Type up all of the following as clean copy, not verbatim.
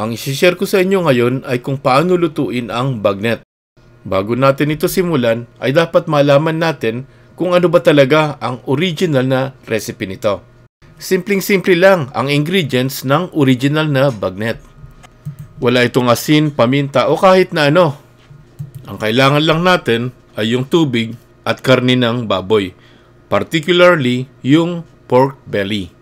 Ang isi-share ko sa inyo ngayon ay kung paano lutuin ang bagnet. Bago natin ito simulan, ay dapat malaman natin kung ano ba talaga ang original na recipe nito. Simpleng-simple lang ang ingredients ng original na bagnet. Wala itong asin, paminta o kahit na ano. Ang kailangan lang natin ay yung tubig at karne ng baboy, particularly yung pork belly.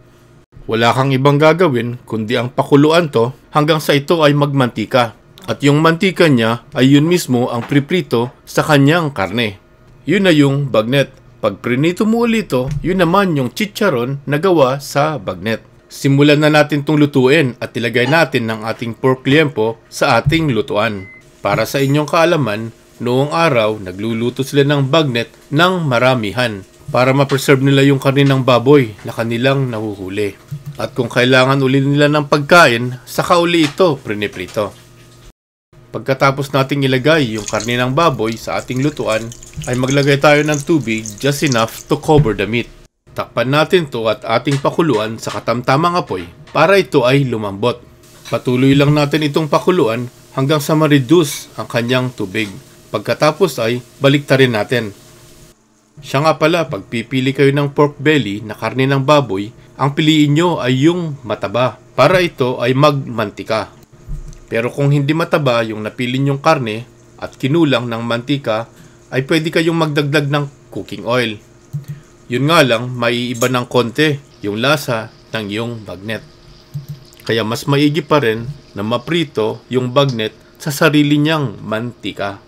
Wala kang ibang gagawin kundi ang pakuluan to hanggang sa ito ay magmantika. At yung mantika niya ay yun mismo ang priprito sa kanyang karne. Yun na yung bagnet. Pag prinito mo ulit ito, yun naman yung chicharon na gawa sa bagnet. Simulan na natin itong lutuin at ilagay natin ng ating pork liempo sa ating lutuan. Para sa inyong kaalaman, noong araw nagluluto sila ng bagnet ng maramihan para ma-preserve nila yung karne ng baboy na kanilang nahuhuli. At kung kailangan uli nila ng pagkain, saka uli ito priniprito. Pagkatapos nating ilagay yung karne ng baboy sa ating lutuan, ay maglagay tayo ng tubig just enough to cover the meat. Takpan natin to at ating pakuluan sa katamtamang apoy para ito ay lumambot. Patuloy lang natin itong pakuluan hanggang sa ma-reduce ang kanyang tubig. Pagkatapos ay baliktarin natin. Siya nga pala, pag pipili kayo ng pork belly na karne ng baboy, ang piliin nyo ay yung mataba para ito ay magmantika. Pero kung hindi mataba yung napili nyong karne at kinulang ng mantika, ay pwede kayong magdagdag ng cooking oil. Yun nga lang, maiiba ng konti yung lasa ng iyong bagnet. Kaya mas maigi pa rin na maprito yung bagnet sa sarili niyang mantika.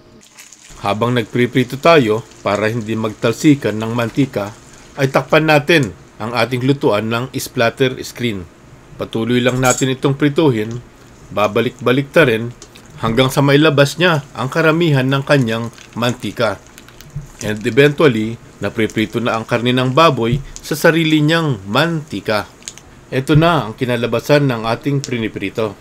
Habang nagpriprito tayo para hindi magtalsikan ng mantika, ay takpan natin ang ating lutuan ng splatter screen. Patuloy lang natin itong prituhin, babalik-balik ta rin hanggang sa mailabas niya ang karamihan ng kanyang mantika. And eventually, napriprito na ang karne ng baboy sa sarili niyang mantika. Ito na ang kinalabasan ng ating priniprito.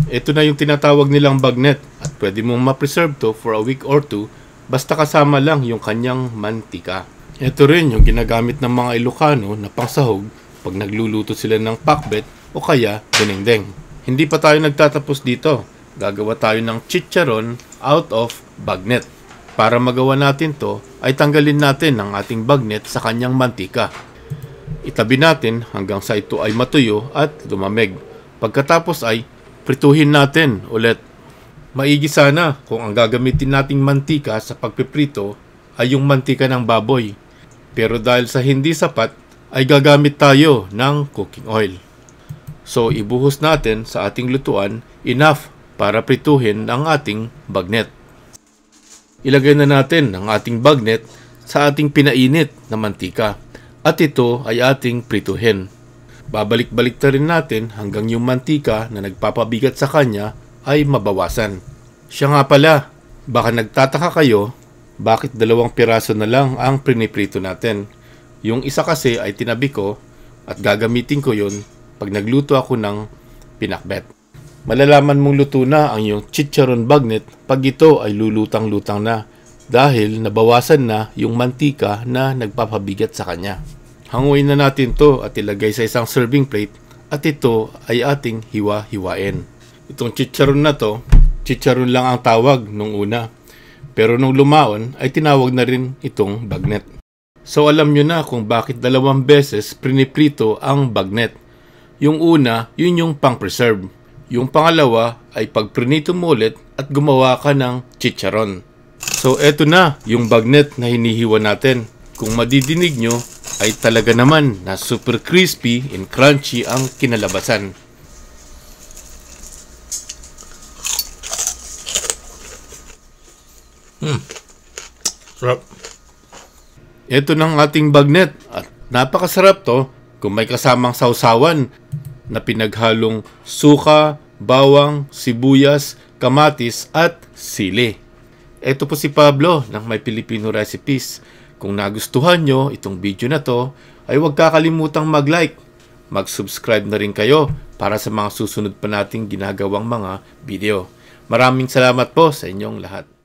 Ito na yung tinatawag nilang bagnet at pwede mong ma-preserve to for a week or two basta kasama lang yung kanyang mantika. Ito rin yung ginagamit ng mga Ilocano na pangsahog pag nagluluto sila ng pakbet o kaya dinengdeng. Hindi pa tayo nagtatapos dito. Gagawa tayo ng chicharon out of bagnet. Para magawa natin to, ay tanggalin natin ang ating bagnet sa kanyang mantika. Itabi natin hanggang sa ito ay matuyo at lumamig. Pagkatapos ay prituhin natin ulit. Maigi sana kung ang gagamitin nating mantika sa pagpiprito ay yung mantika ng baboy. Pero dahil sa hindi sapat, ay gagamit tayo ng cooking oil. So, ibuhos natin sa ating lutuan enough para prituhin ang ating bagnet. Ilagay na natin ang ating bagnet sa ating pinainit na mantika at ito ay ating prituhin. Babalik-balik na rin natin hanggang yung mantika na nagpapabigat sa kanya ay mabawasan. Siya nga pala, baka nagtataka kayo bakit 2 piraso na lang ang priniprito natin. Yung isa kasi ay tinabi ko at gagamitin ko yun pag nagluto ako ng pinakbet. Malalaman mong luto na ang iyong chicharon bagnet pag ito ay lulutang-lutang na dahil nabawasan na yung mantika na nagpapabigat sa kanya. Hanguin na natin to at ilagay sa isang serving plate at ito ay ating hiwa-hiwain. Itong chicharon na to, chicharon lang ang tawag nung una. Pero nung lumaon ay tinawag na rin itong bagnet. So alam nyo na kung bakit 2 beses priniprito ang bagnet. Yung una, yun yung pang-preserve. Yung pangalawa ay pag prinito mo ulit at gumawa ka ng chicharon. So eto na yung bagnet na hinihiwa natin. Kung madidinig nyo ay talaga naman na super crispy and crunchy ang kinalabasan. Sarap. Ito ng ating bagnet at napakasarap to kung may kasamang sausawan na pinaghalong suka, bawang, sibuyas, kamatis at sili. Ito po si Pablo ng My Filipino Recipes. Kung nagustuhan nyo itong video na to, ay huwag kakalimutang mag-like. Mag-subscribe na rin kayo para sa mga susunod pa nating ginagawang mga video. Maraming salamat po sa inyong lahat.